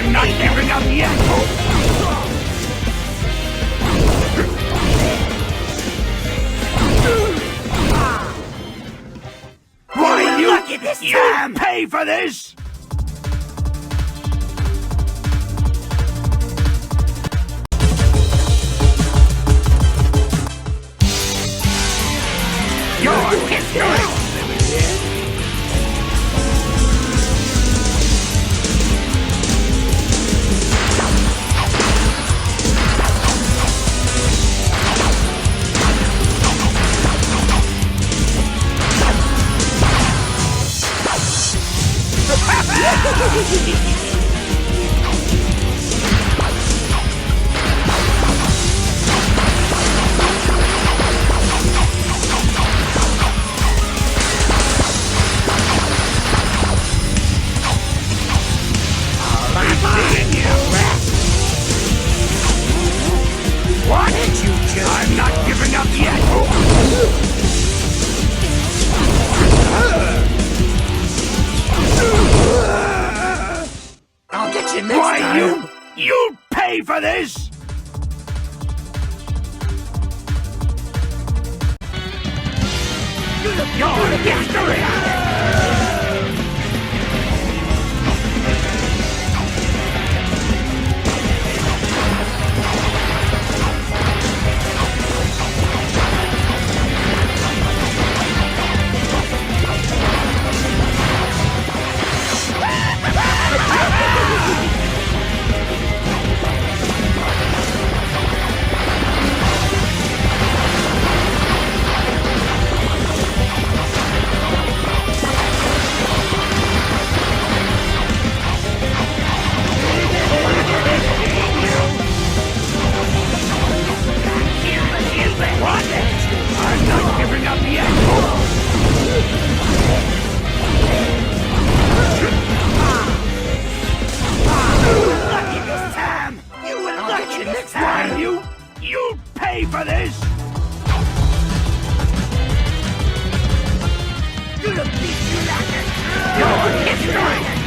I'm not giving up yet! Why, you pay for this! Your history! What did you just... I'm not giving up yet! I'll get you next time! You'll pay for this! Your history! I'm not giving up yet! Lucky this time! You were lucky this time! You'll pay for this! Gonna beat you like a... Your history!